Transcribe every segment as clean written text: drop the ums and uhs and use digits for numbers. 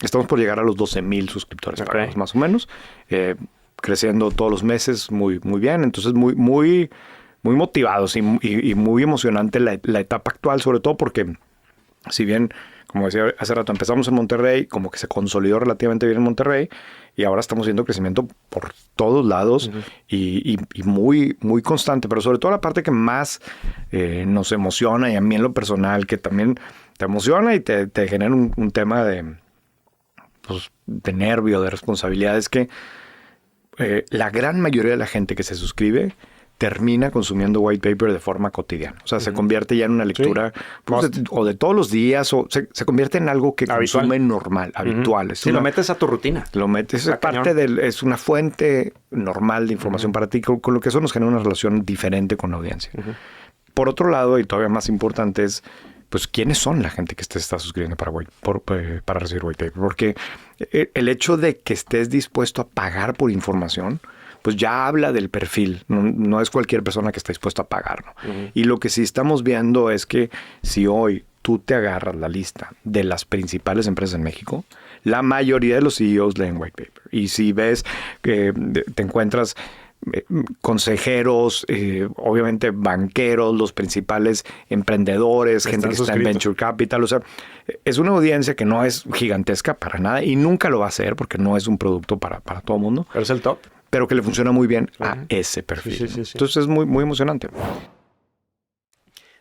Estamos por llegar a los 12,000 suscriptores pagados, más o menos. Creciendo todos los meses muy, muy bien. Entonces, muy motivados y muy emocionante la etapa actual, sobre todo porque, si bien, como decía hace rato, empezamos en Monterrey, como que se consolidó relativamente bien en Monterrey, y ahora estamos viendo crecimiento por todos lados y muy, muy constante. Pero sobre todo la parte que más nos emociona, y a mí en lo personal, que también te emociona y te genera un tema de nervio, de responsabilidad, es que la gran mayoría de la gente que se suscribe termina consumiendo white paper de forma cotidiana. O sea, se convierte ya en una lectura o de todos los días, o se convierte en algo que consume normal, habitual. Lo metes a tu rutina. Lo metes, es una fuente normal de información para ti, con lo que eso nos genera una relación diferente con la audiencia. Por otro lado, y todavía más importante, es pues quiénes son la gente que se está suscribiendo para recibir white paper. Porque el hecho de que estés dispuesto a pagar por información, pues ya habla del perfil. No es cualquier persona que está dispuesta a pagar, ¿no? Y lo que sí estamos viendo es que si hoy tú te agarras la lista de las principales empresas en México, la mayoría de los CEOs leen white paper. Y si ves que te encuentras consejeros, obviamente banqueros, los principales emprendedores, gente que está en Venture Capital. O sea, es una audiencia que no es gigantesca para nada y nunca lo va a ser porque no es un producto para todo el mundo. Pero es el top. Pero que le funciona muy bien a ese perfil. Sí. Entonces es muy, muy emocionante.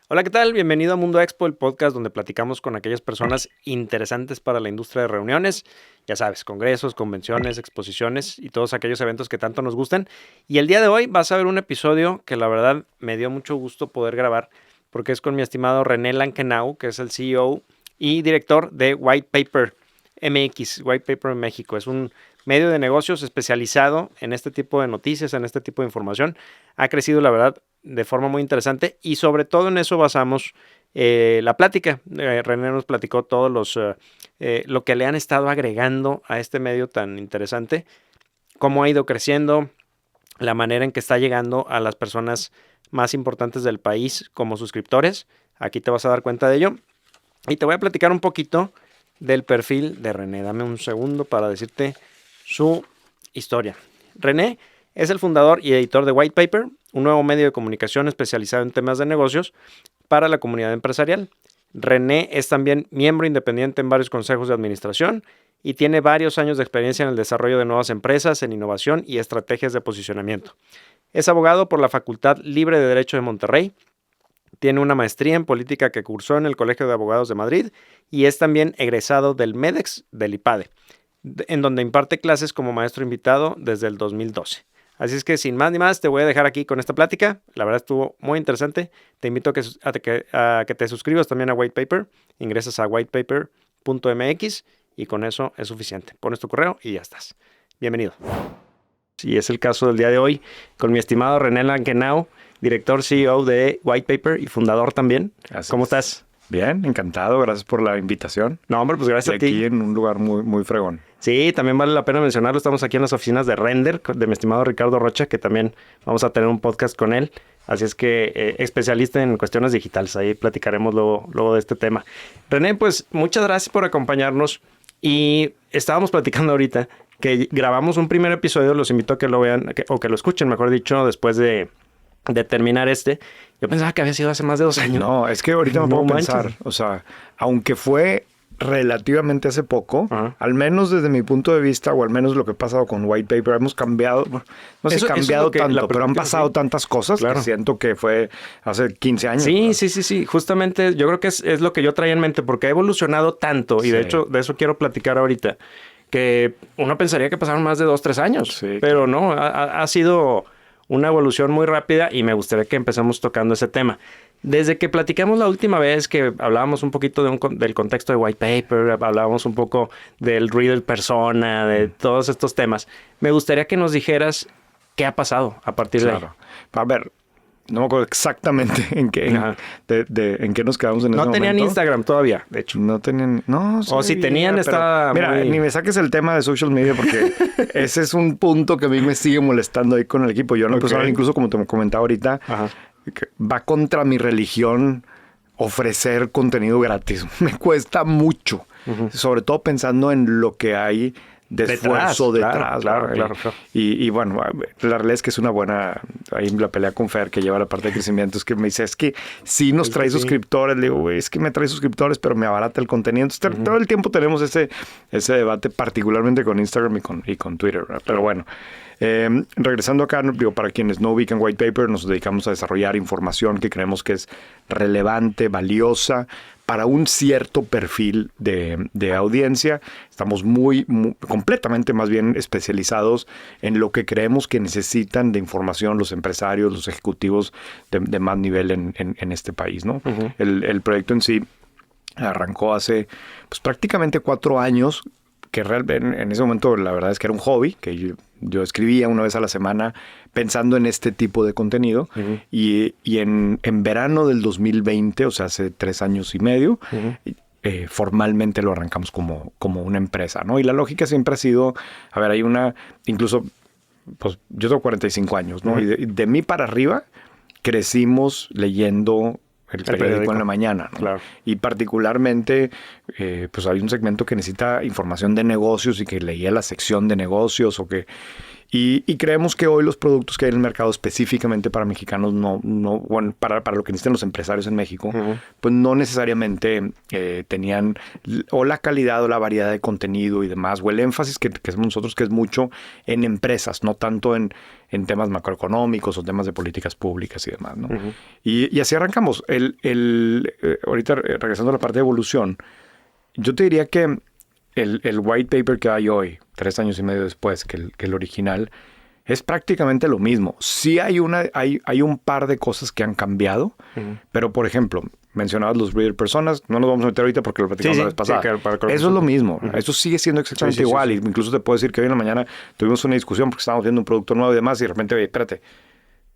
Hola, ¿qué tal? Bienvenido a Mundo Expo, el podcast donde platicamos con aquellas personas interesantes para la industria de reuniones. Ya sabes, congresos, convenciones, exposiciones y todos aquellos eventos que tanto nos gustan. Y el día de hoy vas a ver un episodio que la verdad me dio mucho gusto poder grabar porque es con mi estimado René Lankenau, que es el CEO y director de White Paper MX, White Paper en México. Es un medio de negocios especializado en este tipo de noticias, en este tipo de información. Ha crecido, la verdad, de forma muy interesante y sobre todo en eso basamos la plática. René nos platicó todos lo que le han estado agregando a este medio tan interesante, cómo ha ido creciendo, la manera en que está llegando a las personas más importantes del país como suscriptores. Aquí te vas a dar cuenta de ello. Y te voy a platicar un poquito del perfil de René. Dame un segundo para decirte su historia. René es el fundador y editor de White Paper, un nuevo medio de comunicación especializado en temas de negocios para la comunidad empresarial. René es también miembro independiente en varios consejos de administración y tiene varios años de experiencia en el desarrollo de nuevas empresas, en innovación y estrategias de posicionamiento. Es abogado por la Facultad Libre de Derecho de Monterrey. Tiene una maestría en política que cursó en el Colegio de Abogados de Madrid y es también egresado del MEDEX del IPADE, en donde imparte clases como maestro invitado desde el 2012. Así es que sin más ni más te voy a dejar aquí con esta plática. La verdad estuvo muy interesante. Te invito a que te suscribas también a White Paper. Ingresas a whitepaper.mx y con eso es suficiente. Pones tu correo y ya estás. Bienvenido. Y es el caso del día de hoy con mi estimado René Lankenau, director CEO de White Paper y fundador también. ¿Cómo estás? Bien, encantado. Gracias por la invitación. No, hombre, pues gracias a ti. Aquí en un lugar muy, muy fregón. Sí, también vale la pena mencionarlo. Estamos aquí en las oficinas de Render, de mi estimado Ricardo Rocha, que también vamos a tener un podcast con él. Así es que especialista en cuestiones digitales. Ahí platicaremos luego de este tema. René, pues muchas gracias por acompañarnos. Y estábamos platicando ahorita que grabamos un primer episodio. Los invito a que lo vean, o que lo escuchen, mejor dicho, después de terminar este. Yo pensaba que había sido hace más de 2 años. No, es que ahorita me puedo pensar. O sea, aunque fue relativamente hace poco, al menos desde mi punto de vista, o al menos lo que ha pasado con White Paper, hemos cambiado, no sé si cambiado tanto, pero han pasado tantas cosas que siento que fue hace 15 años. Sí. Justamente yo creo que es lo que yo traía en mente, porque ha evolucionado tanto, y de hecho de eso quiero platicar ahorita, que uno pensaría que pasaron más de 2-3 años, pero no, ha sido una evolución muy rápida y me gustaría que empecemos tocando ese tema. Desde que platicamos la última vez, que hablábamos un poquito del contexto de White Paper, hablábamos un poco del reader persona, de todos estos temas, me gustaría que nos dijeras qué ha pasado a partir de ahí. A ver, no me acuerdo exactamente en qué nos quedamos en ese momento. No tenían Instagram todavía, de hecho. No tenían, no. O si tenían, estaba mira, ni me saques el tema de social media porque ese es un punto que a mí me sigue molestando ahí con el equipo. Yo, personal, incluso como te comentaba ahorita, va contra mi religión ofrecer contenido gratis. Me cuesta mucho. sobre todo pensando en lo que hay de esfuerzo detrás. Claro. Y bueno, la realidad es que es una buena, ahí la pelea con Fer que lleva la parte de crecimiento, es que me dice, es que sí nos trae suscriptores, le digo, güey, es que me trae suscriptores, pero me abarata el contenido. Entonces, todo el tiempo tenemos ese debate, particularmente con Instagram y con Twitter, ¿verdad? Pero bueno, regresando acá, digo, para quienes no ubican White Paper, nos dedicamos a desarrollar información que creemos que es relevante, valiosa, para un cierto perfil de audiencia. Estamos muy completamente más bien especializados en lo que creemos que necesitan de información los empresarios, los ejecutivos de más nivel en este país, ¿no? El proyecto en sí arrancó hace pues, prácticamente 4 años, que realmente en ese momento la verdad es que era un hobby, que yo escribía una vez a la semana pensando en este tipo de contenido. Y en verano del 2020, o sea, hace 3 años y medio, formalmente lo arrancamos como una empresa, ¿no? Y la lógica siempre ha sido, a ver, incluso, pues yo tengo 45 años, ¿no? Y de mí para arriba crecimos leyendo el periódico en la mañana, ¿no? Claro. Y particularmente, pues hay un segmento que necesita información de negocios y que leía la sección de negocios y creemos que hoy los productos que hay en el mercado específicamente para mexicanos bueno, para lo que necesitan los empresarios en México, pues no necesariamente tenían o la calidad o la variedad de contenido y demás, o el énfasis que hacemos nosotros, que es mucho en empresas, no tanto en temas macroeconómicos o temas de políticas públicas y demás, ¿no? Y así arrancamos. Ahorita, regresando a la parte de evolución, yo te diría que el white paper que hay hoy, 3 años y medio después que el original, es prácticamente lo mismo. Sí hay un par de cosas que han cambiado, pero por ejemplo, mencionabas los reader personas, no nos vamos a meter ahorita porque lo platicamos la vez pasada. Eso es lo mismo. Eso sigue siendo exactamente igual. Y incluso te puedo decir que hoy en la mañana tuvimos una discusión porque estábamos viendo un producto nuevo y demás y de repente, oye, espérate,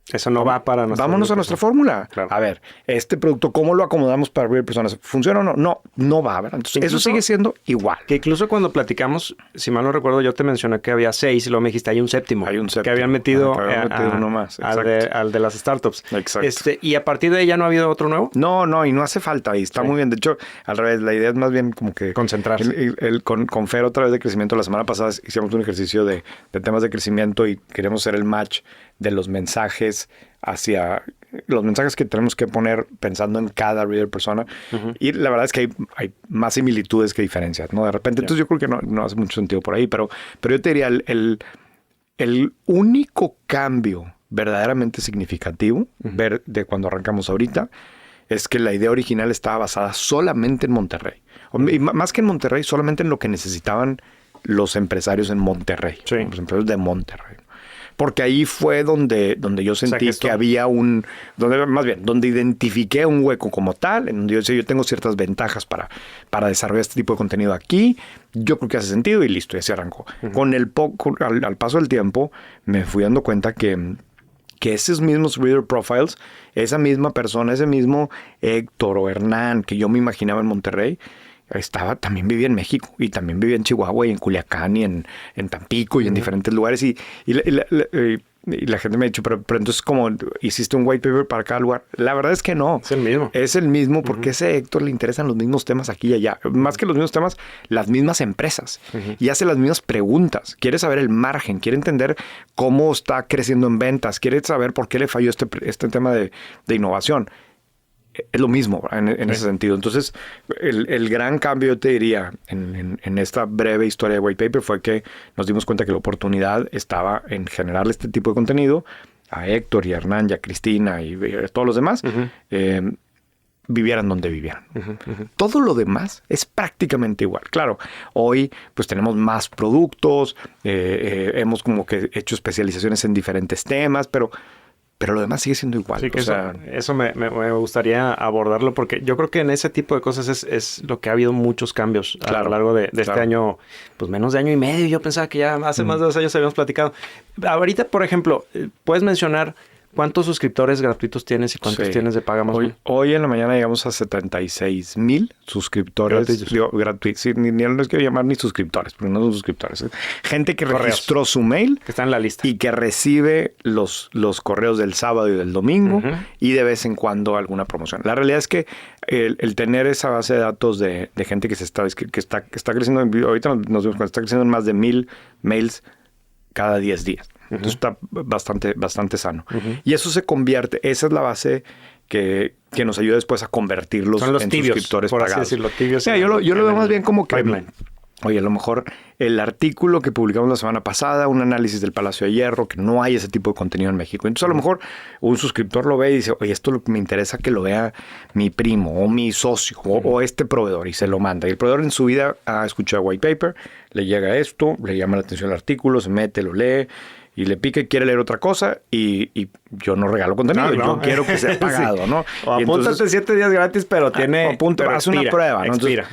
eso no va para nosotros. Vámonos a nuestra fórmula. Claro. A ver, este producto, ¿cómo lo acomodamos para abrir personas? ¿Funciona o no? No va, ¿verdad? Entonces, incluso, eso sigue siendo igual. Que incluso cuando platicamos, si mal no recuerdo, yo te mencioné que había 6 y luego me dijiste, hay un séptimo. Que habían metido, uno más. Al de las startups. Exacto. ¿Y a partir de ahí ya no ha habido otro nuevo? No, y no hace falta. Y está muy bien. De hecho, al revés, la idea es más bien como que concentrarse. Con Fer otra vez de crecimiento, la semana pasada hicimos un ejercicio de temas de crecimiento y queremos hacer el match de los mensajes hacia los mensajes que tenemos que poner pensando en cada reader persona. Y la verdad es que hay más similitudes que diferencias, ¿no? De repente, entonces yo creo que no hace mucho sentido por ahí, pero yo te diría el único cambio verdaderamente significativo ver de cuando arrancamos ahorita es que la idea original estaba basada solamente en Monterrey. Y más que en Monterrey, solamente en lo que necesitaban los empresarios en Monterrey, los empresarios de Monterrey. Porque ahí fue donde yo sentí que había donde identifiqué un hueco como tal, en donde yo decía, yo tengo ciertas ventajas para desarrollar este tipo de contenido aquí, yo creo que hace sentido y listo, y así arrancó. Al paso del tiempo, me fui dando cuenta que esos mismos reader profiles, esa misma persona, ese mismo Héctor o Hernán que yo me imaginaba en Monterrey, también vivía en México y también vivía en Chihuahua y en Culiacán y en Tampico y en diferentes lugares y la gente me ha dicho, pero entonces ¿cómo hiciste un white paper para cada lugar? La verdad es que no. Es el mismo. Es el mismo porque a ese Héctor le interesan los mismos temas aquí y allá. Más que los mismos temas, las mismas empresas. Y hace las mismas preguntas. Quiere saber el margen, quiere entender cómo está creciendo en ventas, quiere saber por qué le falló este tema de innovación. Es lo mismo en ese sentido. Entonces, el gran cambio, yo te diría, en esta breve historia de White Paper fue que nos dimos cuenta que la oportunidad estaba en generar este tipo de contenido a Héctor y a Hernán y a Cristina y a todos los demás, vivieran donde vivieran. Todo lo demás es prácticamente igual. Claro, hoy pues tenemos más productos, hemos como que hecho especializaciones en diferentes temas, pero lo demás sigue siendo igual. Sí, que eso me gustaría abordarlo porque yo creo que en ese tipo de cosas es lo que ha habido muchos cambios a lo largo de este año, pues menos de año y medio. Yo pensaba que ya hace más de 2 años habíamos platicado. Ahorita, por ejemplo, puedes mencionar ¿Cuántos suscriptores gratuitos tienes y cuántos tienes de paga más? Hoy en la mañana llegamos a 76,000 suscriptores. Gratuitos. Sí, ni los quiero llamar ni suscriptores, porque no son suscriptores. Gente que registró su mail. Que está en la lista. Y que recibe los correos del sábado y del domingo y de vez en cuando alguna promoción. La realidad es que el tener esa base de datos de gente que está creciendo, ahorita nos vemos, está creciendo en más de 1,000 mails cada 10 días. Entonces está bastante sano. Y eso se convierte, esa es la base que nos ayuda después a convertirlos en tibios, suscriptores por pagados. Así decirlo, tibios. Yo lo veo más bien como que... Pipeline. Oye, a lo mejor el artículo que publicamos la semana pasada, un análisis del Palacio de Hierro, que no hay ese tipo de contenido en México. Entonces, a lo mejor un suscriptor lo ve y dice, oye, esto me interesa que lo vea mi primo o mi socio o este proveedor, y se lo manda. Y el proveedor en su vida ha escuchado white paper, le llega esto, le llama la atención el artículo, se mete, lo lee y le pica y quiere leer otra cosa y yo no regalo contenido. Yo quiero que sea pagado, ¿no? O apúntate 7 días gratis, pero tiene... haz una prueba, ¿no? Entonces,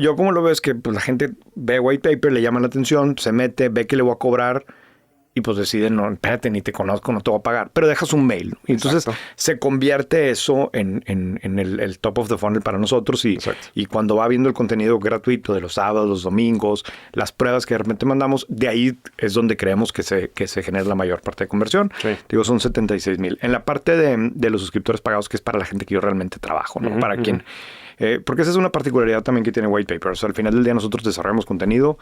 yo como lo veo es que pues, la gente ve white paper, le llama la atención, se mete, ve que le voy a cobrar y pues decide, no, espérate, ni te conozco, no te voy a pagar. Pero dejas un mail, ¿no? Y entonces se convierte eso en el top of the funnel para nosotros y cuando va viendo el contenido gratuito de los sábados, los domingos, las pruebas que de repente mandamos, de ahí es donde creemos que se genera la mayor parte de conversión. Digo, son 76,000. En la parte de los suscriptores pagados, que es para la gente que yo realmente trabajo, ¿no? Para quien... porque esa es una particularidad también que tiene White Paper. O sea, al final del día nosotros desarrollamos contenido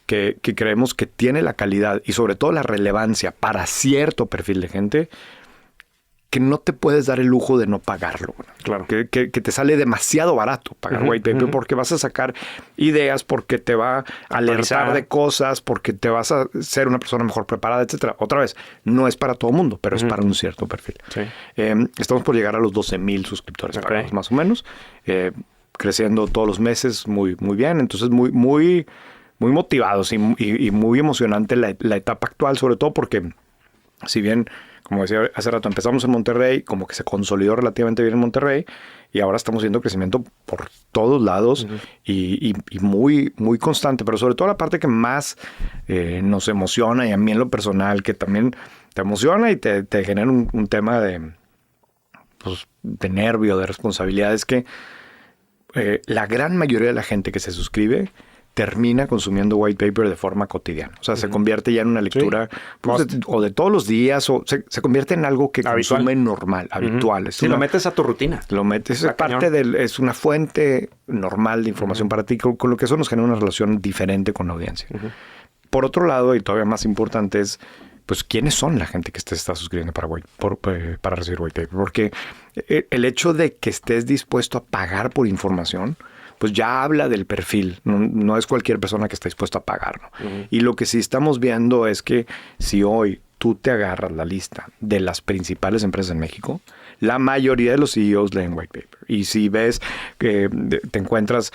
que creemos que tiene la calidad y sobre todo la relevancia para cierto perfil de gente que no te puedes dar el lujo de no pagarlo. Claro. Que te sale demasiado barato pagar white paper porque vas a sacar ideas, porque te va a alertar de cosas, porque te vas a ser una persona mejor preparada, etcétera. Otra vez, no es para todo el mundo, pero es para un cierto perfil. Estamos por llegar a los 12,000 suscriptores pagados, más o menos. Creciendo todos los meses muy, muy bien. Entonces, muy motivados y muy emocionante la etapa actual, sobre todo porque, si bien, como decía hace rato, empezamos en Monterrey, como que se consolidó relativamente bien en Monterrey, y ahora estamos viendo crecimiento por todos lados y muy, muy constante, pero sobre todo la parte que más nos emociona, y a mí en lo personal, que también te emociona y te genera un tema de nervio, de responsabilidad, es que la gran mayoría de la gente que se suscribe termina consumiendo white paper de forma cotidiana. O sea, se convierte ya en una lectura o de todos los días, o se convierte en algo que consume normal, habitual. Lo metes a tu rutina. Lo metes, es una fuente normal de información para ti, con lo que eso nos genera una relación diferente con la audiencia. Por otro lado, y todavía más importante, es pues quiénes son la gente que se está suscribiendo para recibir white paper. Porque el hecho de que estés dispuesto a pagar por información, pues ya habla del perfil. No es cualquier persona que está dispuesto a pagar, ¿no? Y lo que sí estamos viendo es que si hoy tú te agarras la lista de las principales empresas en México, la mayoría de los CEOs leen white paper. Y si ves que te encuentras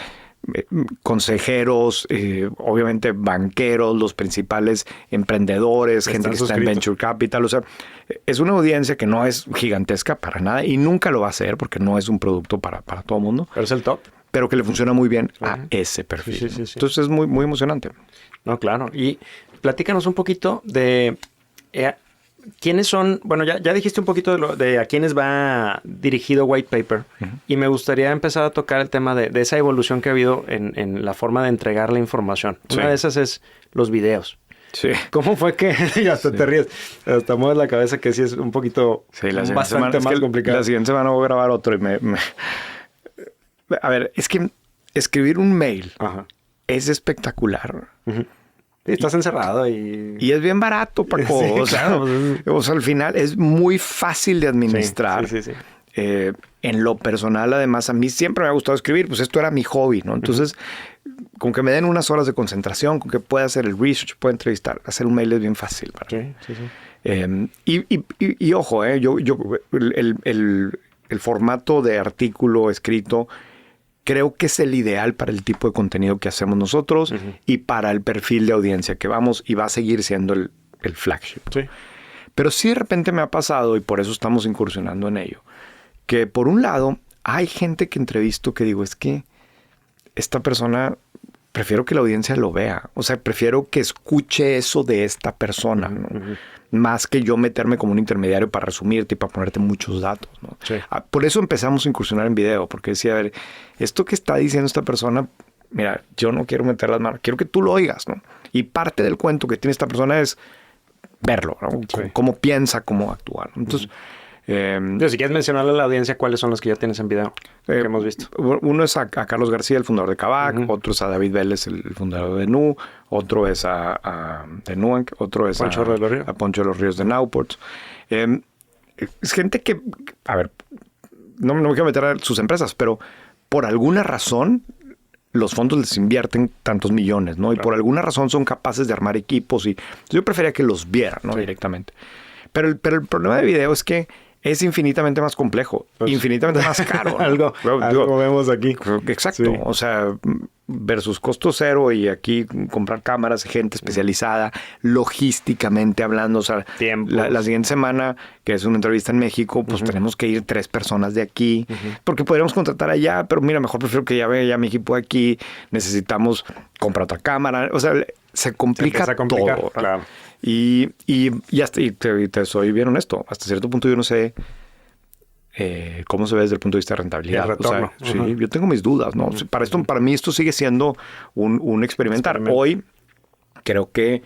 consejeros, obviamente banqueros, los principales emprendedores, gente que está en Venture Capital, o sea, es una audiencia que no es gigantesca para nada y nunca lo va a ser porque no es un producto para todo el mundo. Pero es el top. Pero que le funciona muy bien a ese perfil. Sí. Entonces es muy, muy emocionante. No, claro. Y platícanos un poquito de quiénes son. Bueno, ya dijiste un poquito de a quiénes va dirigido White Paper. Y me gustaría empezar a tocar el tema de esa evolución que ha habido en la forma de entregar la información. Una de esas es los videos. Sí. ¿Cómo fue que y hasta te ríes? Hasta mueves la cabeza, que sí es un poquito bastante más complicado. La siguiente semana voy a grabar otro y A ver, es que escribir un mail es espectacular. Estás encerrado y es bien barato, Paco. Sí, o sea, al final es muy fácil de administrar. Sí. En lo personal, además, a mí siempre me ha gustado escribir. Pues esto era mi hobby, ¿no? Entonces, con que me den unas horas de concentración, con que pueda hacer el research, pueda entrevistar, hacer un mail es bien fácil para mí. Y ojo, el formato de artículo escrito creo que es el ideal para el tipo de contenido que hacemos nosotros y para el perfil de audiencia que vamos, y va a seguir siendo el flagship. Sí. Pero sí de repente me ha pasado, y por eso estamos incursionando en ello, que por un lado hay gente que entrevisto que digo, es que esta persona prefiero que la audiencia lo vea. O sea, prefiero que escuche eso de esta persona, ¿no? Más que yo meterme como un intermediario para resumirte y para ponerte muchos datos, ¿no? Sí. Por eso empezamos a incursionar en video, porque decía, a ver, esto que está diciendo esta persona, mira, yo no quiero meter las manos, quiero que tú lo oigas, ¿no? Y parte del cuento que tiene esta persona es verlo, ¿no? Sí. Cómo piensa, cómo actúa, ¿no? Entonces, si quieres mencionarle a la audiencia cuáles son los que ya tienes en video que hemos visto. Uno es a Carlos García, el fundador de Kavak, otro es a David Vélez, el fundador de Nu, otro es de Nuanc, otro es Poncho de los Ríos. a Poncho de los Ríos de Nowports. Es gente que, a ver, no me quiero meter a sus empresas, pero por alguna razón los fondos les invierten tantos millones, ¿no? Y por alguna razón son capaces de armar equipos y yo prefería que los vieran, ¿no? Directamente. Pero el problema de video es que es infinitamente más complejo, pues, infinitamente más caro, ¿no? algo vemos aquí. Exacto. Sí. O sea, versus costo cero y aquí comprar cámaras, gente especializada, logísticamente hablando. O sea, la siguiente semana, que es una entrevista en México, pues tenemos que ir 3 personas de aquí, porque podríamos contratar allá, pero mira, mejor prefiero que ya vaya mi equipo de aquí, necesitamos comprar otra cámara. O sea, se complica todo. Claro. Y te soy bien honesto, hasta cierto punto yo no sé cómo se ve desde el punto de vista de rentabilidad. El retorno. O sea, sí, yo tengo mis dudas, ¿no? Para mí esto sigue siendo un experimentar. Hoy creo que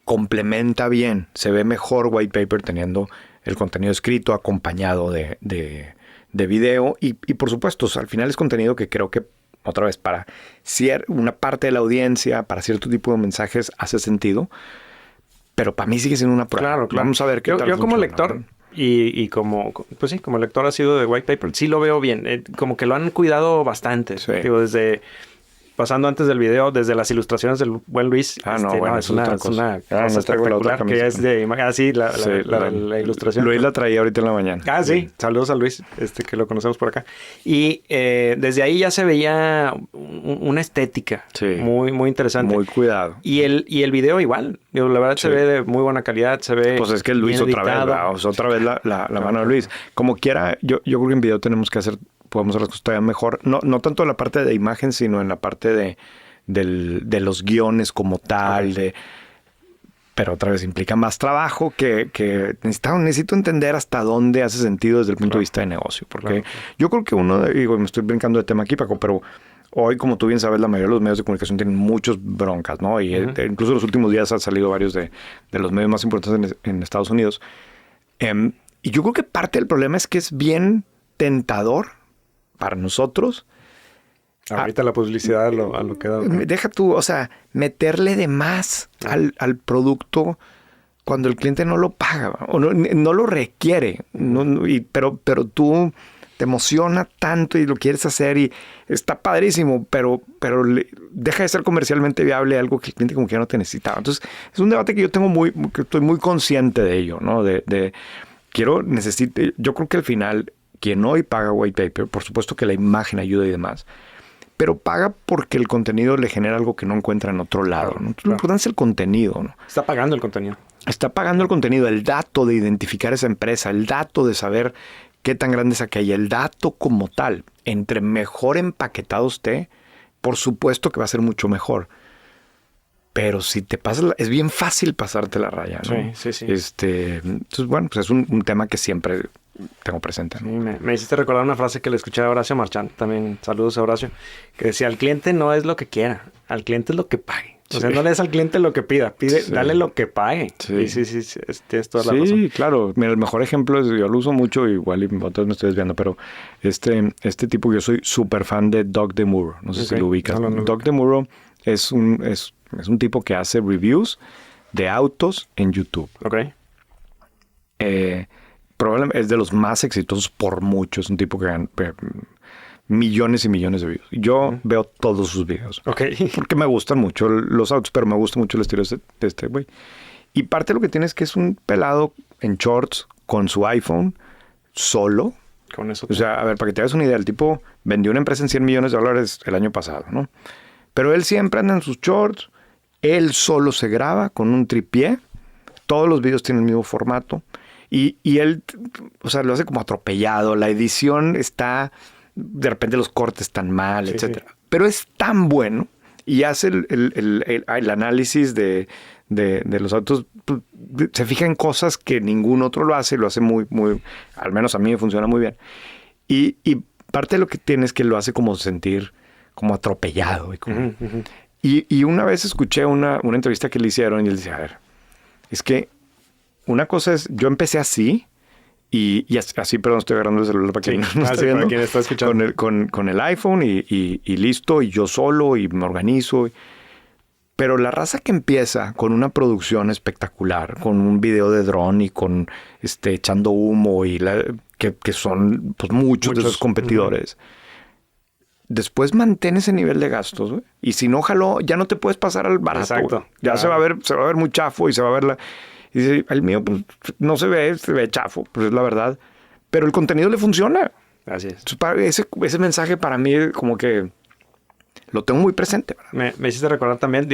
complementa bien, se ve mejor White Paper teniendo el contenido escrito acompañado de video y por supuesto, o sea, al final es contenido que creo que otra vez para una parte de la audiencia, para cierto tipo de mensajes hace sentido. Pero para mí sigue siendo una prueba. Claro. Vamos a ver qué tal Yo como funciona, lector, ¿no? y como lector ha sido de White Paper, sí lo veo bien. Como que lo han cuidado bastante. Sí. Digo, pasando antes del video, desde las ilustraciones del buen Luis. Es una cosa espectacular que es de la ilustración. Luis la traía ahorita en la mañana. Sí. Saludos a Luis, que lo conocemos por acá. Y desde ahí ya se veía una estética muy, muy interesante. Muy cuidado. Y el video igual. Digo, la verdad se ve de muy buena calidad, se ve. Pues es que Luis otra vez la mano de Luis. Como quiera, yo creo que en video podemos hacer las cosas todavía mejor. No tanto en la parte de imagen, sino en la parte de los guiones como tal. Pero otra vez implica más trabajo que necesito entender hasta dónde hace sentido desde el punto de vista de negocio. Porque yo creo que me estoy brincando de tema aquí, Paco, pero hoy, como tú bien sabes, la mayoría de los medios de comunicación tienen muchos broncas, ¿no? Y incluso en los últimos días han salido varios de los medios más importantes en Estados Unidos. Y yo creo que parte del problema es que es bien tentador para nosotros. Ahorita la publicidad a lo que da. Deja tú, o sea, meterle de más al producto cuando el cliente no lo paga o no lo requiere. Pero tú te emociona tanto y lo quieres hacer y está padrísimo, pero deja de ser comercialmente viable algo que el cliente como que ya no te necesitaba. Entonces, es un debate que yo tengo que estoy muy consciente de ello, ¿no? Yo creo que al final quien hoy paga White Paper, por supuesto que la imagen ayuda y demás, pero paga porque el contenido le genera algo que no encuentra en otro lado, ¿no? Lo importante es el contenido, ¿no? Está pagando el contenido. Está pagando el contenido, el dato de identificar esa empresa, el dato de saber qué tan grande es aquella, el dato como tal. Entre mejor empaquetado esté, por supuesto que va a ser mucho mejor. Pero si te pasas, es bien fácil pasarte la raya, ¿no? Sí. Entonces, bueno, pues es un tema que siempre tengo presente, ¿no? Sí, me hiciste recordar una frase que le escuché a Horacio Marchán, también saludos a Horacio, que decía, al cliente no es lo que quiera, al cliente es lo que pague. O sea, no le des al cliente lo que pide, dale lo que pague. Sí, tienes toda la razón. Sí, claro. Mira, el mejor ejemplo es, yo lo uso mucho, igual y otros me estoy desviando, pero este tipo, yo soy súper fan de Doug DeMuro, no sé si lo ubicas. No. Doug DeMuro es un tipo que hace reviews de autos en YouTube. Ok. Probablemente es de los más exitosos por mucho. Es un tipo que gana millones y millones de videos. Yo veo todos sus videos. Ok. Porque me gustan mucho los autos, pero me gusta mucho el estilo de este güey. Y parte de lo que tiene es que es un pelado en shorts con su iPhone solo. Con eso. O sea, a ver, para que te hagas una idea, el tipo vendió una empresa en $100 millones el año pasado, ¿no? Pero él siempre anda en sus shorts. Él solo se graba con un tripié. Todos los videos tienen el mismo formato. Y él, o sea, lo hace como atropellado. La edición está... De repente los cortes están mal, etcétera. Pero es tan bueno y hace el análisis de los autos, pues, se fija en cosas que ningún otro lo hace muy, al menos a mí me funciona muy bien. Y parte de lo que tiene es que lo hace como sentir como atropellado. Y una vez escuché una entrevista que le hicieron y él decía, a ver, es que una cosa es, yo empecé así, y así, perdón, estoy agarrando el celular para quien no está viendo, para quien está escuchando. Con el iPhone y listo, y yo solo, y me organizo. Pero la raza que empieza con una producción espectacular, con un video de dron y con echando humo, y que son pues, muchos de sus competidores, después mantén ese nivel de gastos, güey. Y si no jaló, ya no te puedes pasar al barato. Exacto. Ya claro. se va a ver muy chafo y se va a ver la... Y dice, el mío pues, no se ve chafo, pues es la verdad. Pero el contenido le funciona. Así es. Entonces, ese mensaje para mí como que lo tengo muy presente. Me hiciste recordar también,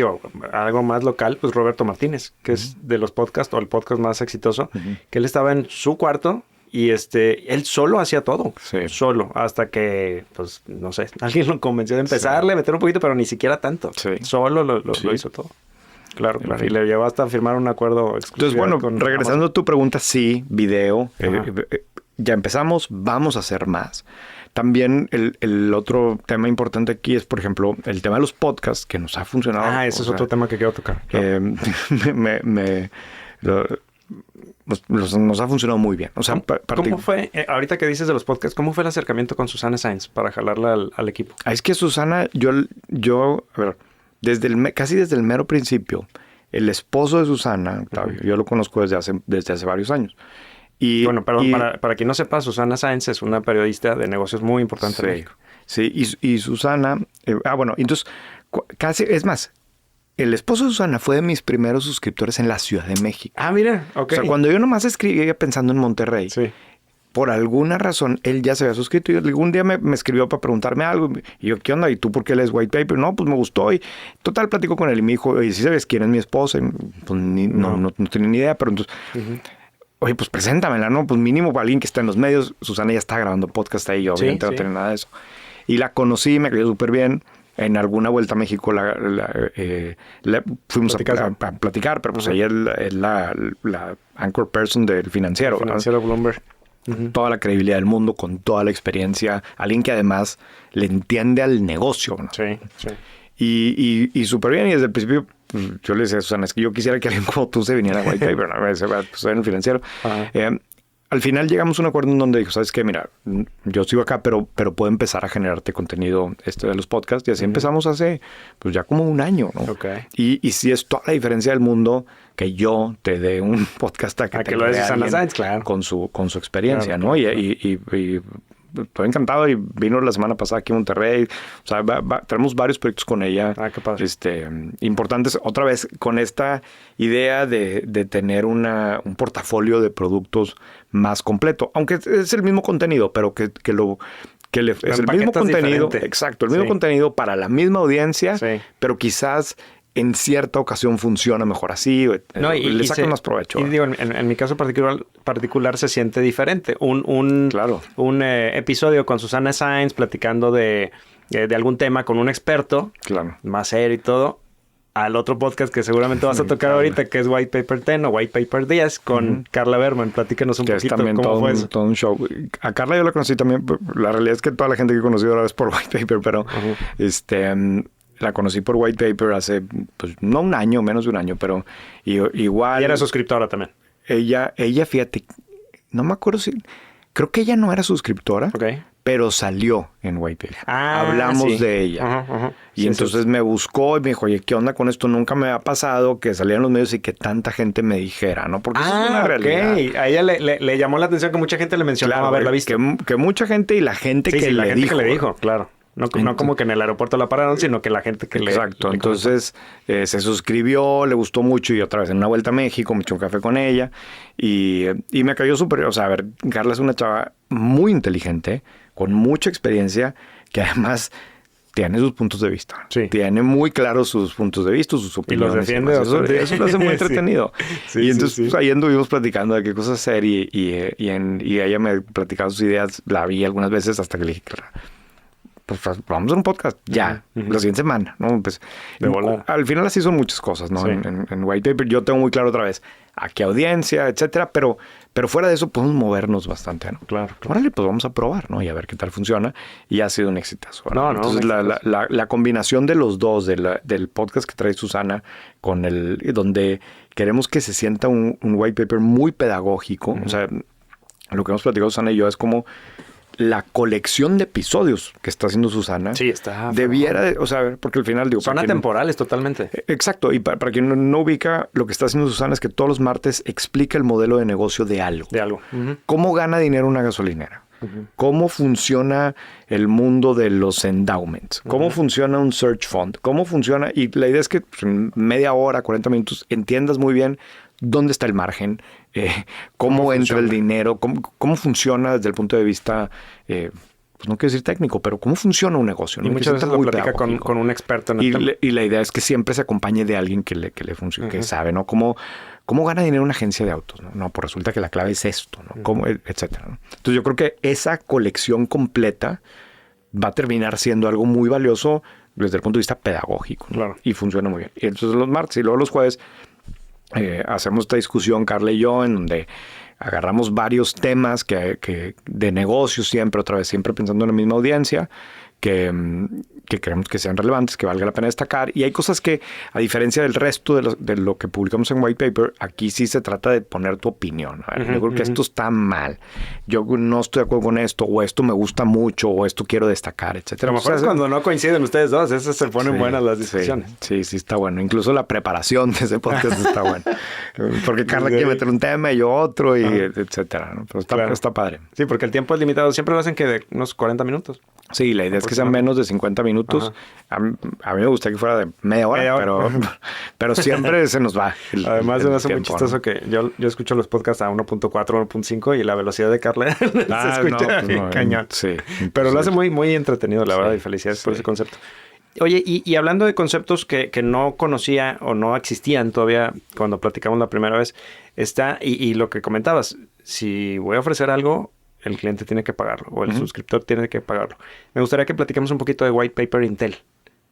algo más local, pues Roberto Martínez, que es de los podcasts o el podcast más exitoso, que él estaba en su cuarto y él solo hacía todo. Sí. Solo. Hasta que, pues, no sé, alguien lo convenció de empezarle, meter un poquito, pero ni siquiera tanto. Sí. Solo lo hizo todo. Claro. Y le llevó hasta firmar un acuerdo exclusivo. Entonces, bueno, regresando a tu pregunta, sí, video. Ya empezamos, vamos a hacer más. También el otro tema importante aquí es, por ejemplo, el tema de los podcasts, que nos ha funcionado. Ese es otro tema que quiero tocar. Nos ha funcionado muy bien. O sea, ¿Cómo fue, ahorita que dices de los podcasts, cómo fue el acercamiento con Susana Sáenz para jalarla al equipo? Es que Susana, a ver, casi desde el mero principio, el esposo de Susana, Octavio, yo lo conozco desde hace varios años. Bueno, perdón, para quien no sepa, Susana Sáenz es una periodista de negocios muy importante en México. Sí, y Susana... entonces, es más, el esposo de Susana fue de mis primeros suscriptores en la Ciudad de México. Ah, mira, ok. O sea, cuando yo nomás escribía pensando en Monterrey, por alguna razón, él ya se había suscrito y algún día me escribió para preguntarme algo. Y yo, ¿qué onda? ¿Y tú por qué lees White Paper? No, pues me gustó. Y total, platico con él y me dijo, oye, ¿sí sabes quién es mi esposa? Y, pues no tenía ni idea, pero entonces... Oye, pues preséntamela, ¿no? Pues mínimo para alguien que está en los medios. Susana ya está grabando podcast ahí, yo obviamente no tenía nada de eso. Y la conocí, me cayó súper bien. En alguna vuelta a México fuimos a platicar, pero pues ella es la anchor person del financiero. Financiero Bloomberg. Toda la credibilidad del mundo, con toda la experiencia. Alguien que además le entiende al negocio, ¿no? Sí. Y súper bien. Y desde el principio... yo le decía a Susana, es que yo quisiera que alguien como tú se viniera a White Paper, pues en el financiero. Al final llegamos a un acuerdo en donde dijo, ¿sabes qué? Mira, yo sigo acá, pero puedo empezar a generarte contenido de los podcasts. Y así empezamos hace, pues ya como un año, ¿no? Okay. Y sí es toda la diferencia del mundo que yo te dé un podcast a que lo des Susana Sáenz, claro. Con su experiencia, claro, ¿no? Y estoy encantado y vino la semana pasada aquí a Monterrey. O sea, tenemos varios proyectos con ella. Qué padre. Importantes. Otra vez, con esta idea de tener un portafolio de productos más completo. Aunque es el mismo contenido, pero es el mismo contenido. Diferente. Exacto, el mismo contenido para la misma audiencia, pero quizás en cierta ocasión funciona mejor así, le sacan más provecho. Y digo, en mi caso particular se siente diferente. Un episodio con Susana Sáenz platicando de algún tema con un experto, más serio y todo, al otro podcast que seguramente vas a tocar ahorita, que es White Paper 10 o White Paper 10, con Carla Berman. Platícanos un poquito cómo fue eso. Todo un show. A Carla yo la conocí también, la realidad es que toda la gente que he conocido ahora es por White Paper, pero la conocí por White Paper hace, pues, no un año, menos de un año, pero igual... Y era suscriptora también. Ella, fíjate, no me acuerdo si... Creo que ella no era suscriptora, pero salió en White Paper. Hablamos de ella. Y entonces me buscó y me dijo, oye, ¿qué onda con esto? Nunca me ha pasado que salieran los medios y que tanta gente me dijera, ¿no? Porque eso es una realidad. A ella le llamó la atención que mucha gente le mencionaba haberla visto. Que mucha gente y la gente que le dijo. Claro. No como que en el aeropuerto la pararon, sino que la gente que Exacto. Entonces se suscribió, le gustó mucho y otra vez en una vuelta a México me eché un café con ella y me cayó súper... O sea, a ver, Carla es una chava muy inteligente, con mucha experiencia, que además tiene sus puntos de vista. Sí. Tiene muy claros sus puntos de vista, sus opiniones. Y los defiende. Eso lo hace muy entretenido. Y entonces sí. Pues, ahí anduvimos platicando de qué cosas hacer y ella me platicaba sus ideas. La vi algunas veces hasta que le dije, pues vamos a hacer un podcast ya, la siguiente semana, ¿no? Pues, al final así son muchas cosas, ¿no? Sí. En White Paper yo tengo muy claro otra vez a qué audiencia, etcétera, pero fuera de eso podemos movernos bastante, ¿no? Claro. Órale, pues vamos a probar, ¿no? Y a ver qué tal funciona. Y ha sido un exitazo. No, entonces, la combinación de los dos, del podcast que trae Susana, con donde queremos que se sienta un white paper muy pedagógico. O sea, lo que hemos platicado Susana y yo es como la colección de episodios que está haciendo Susana. Sí, está. Debiera, o sea, porque al final digo... Son atemporales totalmente. Exacto. Y para quien no ubica, lo que está haciendo Susana es que todos los martes explica el modelo de negocio de algo. ¿Cómo gana dinero una gasolinera? ¿Cómo funciona el mundo de los endowments? ¿Cómo funciona un search fund? ¿Cómo funciona? Y la idea es que pues, en media hora, 40 minutos, entiendas muy bien dónde está el margen, cómo entra el dinero, cómo funciona desde el punto de vista, pues no quiero decir técnico, pero cómo funciona un negocio. Y ¿no? muchas veces lo platica con un experto en el tema. Y la idea es que siempre se acompañe de alguien que le funcione, que sabe, ¿no? ¿Cómo gana dinero una agencia de autos? No, pues resulta que la clave es esto, ¿no? ¿Cómo, etcétera, ¿no? Entonces yo creo que esa colección completa va a terminar siendo algo muy valioso desde el punto de vista pedagógico, ¿no? Claro. Y funciona muy bien. Y entonces los martes y luego los jueves hacemos esta discusión, Carla y yo, en donde agarramos varios temas que de negocios siempre pensando en la misma audiencia, que creemos que sean relevantes, que valga la pena destacar. Y hay cosas que, a diferencia del resto de lo que publicamos en White Paper, aquí sí se trata de poner tu opinión. A ver, yo creo que esto está mal. Yo no estoy de acuerdo con esto, o esto me gusta mucho, o esto quiero destacar, etcétera. A lo mejor es cuando no coinciden ustedes dos, esas se ponen buenas las discusiones. Sí, está bueno. Incluso la preparación de ese podcast está buena. Porque Carla quiere meter un tema y yo otro, y etcétera, ¿no? Pero está padre. Sí, porque el tiempo es limitado. Siempre lo hacen que de unos 40 minutos. Sí, la idea es que sean menos de 50 minutos. A mí me gustaría que fuera de media hora. Pero siempre se nos va. Además, me hace muy chistoso, ¿no? Que yo escucho los podcasts a 1.4, 1.5 y la velocidad de Carla se escucha cañón. Sí. Pero lo hace muy, muy entretenido, la verdad, y felicidades por ese concepto. Oye, y hablando de conceptos que no conocía o no existían todavía cuando platicamos la primera vez, y lo que comentabas, si voy a ofrecer algo, el cliente tiene que pagarlo o el suscriptor tiene que pagarlo. Me gustaría que platiquemos un poquito de White Paper Intel.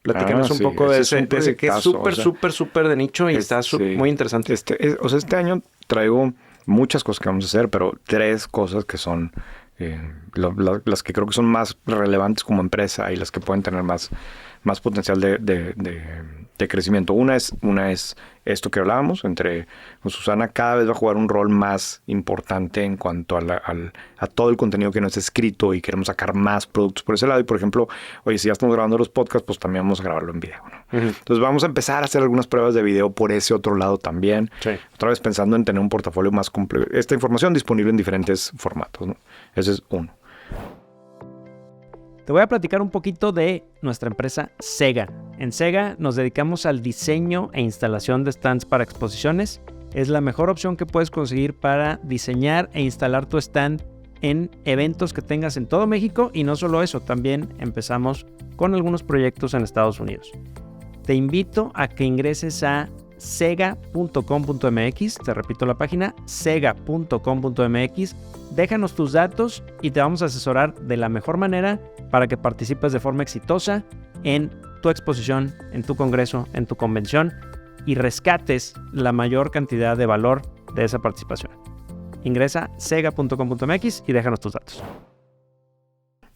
Platícanos un poco de ese que es súper de nicho y está muy interesante. Este año traigo muchas cosas que vamos a hacer, pero 3 cosas que son las que creo que son más relevantes como empresa y las que pueden tener más potencial de crecimiento. Una es esto que hablábamos entre Susana, cada vez va a jugar un rol más importante en cuanto a todo el contenido que no es escrito y queremos sacar más productos por ese lado. Y por ejemplo, oye, si ya estamos grabando los podcasts, pues también vamos a grabarlo en video, ¿no? Entonces vamos a empezar a hacer algunas pruebas de video por ese otro lado también. Sí. Otra vez pensando en tener un portafolio más completo. Esta información disponible en diferentes formatos, ¿no? Ese es uno. Te voy a platicar un poquito de nuestra empresa Sega. En Sega nos dedicamos al diseño e instalación de stands para exposiciones. Es la mejor opción que puedes conseguir para diseñar e instalar tu stand en eventos que tengas en todo México. Y no solo eso, también empezamos con algunos proyectos en Estados Unidos. Te invito a que ingreses a sega.com.mx, te repito la página, sega.com.mx, déjanos tus datos y te vamos a asesorar de la mejor manera para que participes de forma exitosa en tu exposición, en tu congreso, en tu convención y rescates la mayor cantidad de valor de esa participación. Ingresa a sega.com.mx y déjanos tus datos.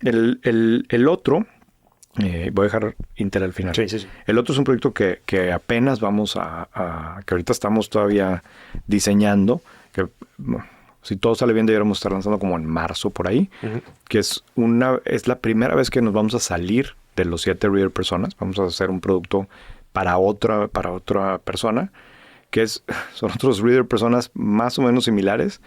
El otro... voy a dejar Intel al final. Sí. El otro es un proyecto que apenas vamos que ahorita estamos todavía diseñando, que si todo sale bien deberíamos estar lanzando como en marzo por ahí, que es la primera vez que nos vamos a salir de los 7 reader personas. Vamos a hacer un producto para otra persona, son otros reader personas más o menos similares,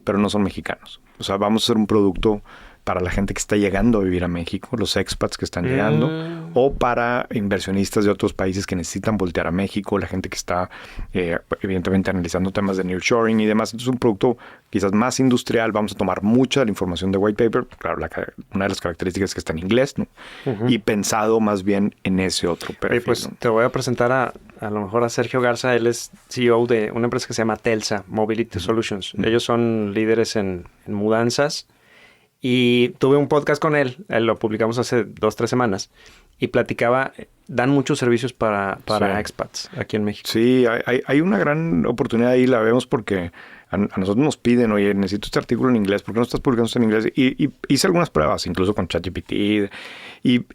pero no son mexicanos. O sea, vamos a hacer un producto para la gente que está llegando a vivir a México, los expats que están llegando, o para inversionistas de otros países que necesitan voltear a México, la gente que está evidentemente analizando temas de nearshoring y demás. Entonces es un producto quizás más industrial. Vamos a tomar mucha de la información de White Paper, claro, una de las características es que está en inglés, ¿no? Y pensado más bien en ese otro perfil. Pues ¿no? te voy a presentar a lo mejor a Sergio Garza. Él es CEO de una empresa que se llama Telsa Mobility Solutions. Ellos son líderes en mudanzas Y tuve un podcast con él, lo publicamos hace 2-3 semanas, y platicaba, dan muchos servicios para expats aquí en México. Sí, hay una gran oportunidad ahí, la vemos porque a nosotros nos piden, oye, necesito este artículo en inglés, ¿por qué no estás publicando esto en inglés? Y hice algunas pruebas, incluso con ChatGPT, y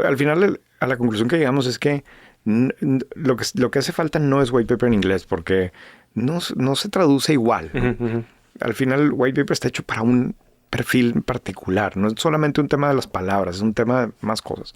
al final a la conclusión que llegamos es que lo que hace falta no es white paper en inglés, porque no se traduce igual, ¿no? Al final el white paper está hecho para un perfil particular, no es solamente un tema de las palabras, es un tema de más cosas.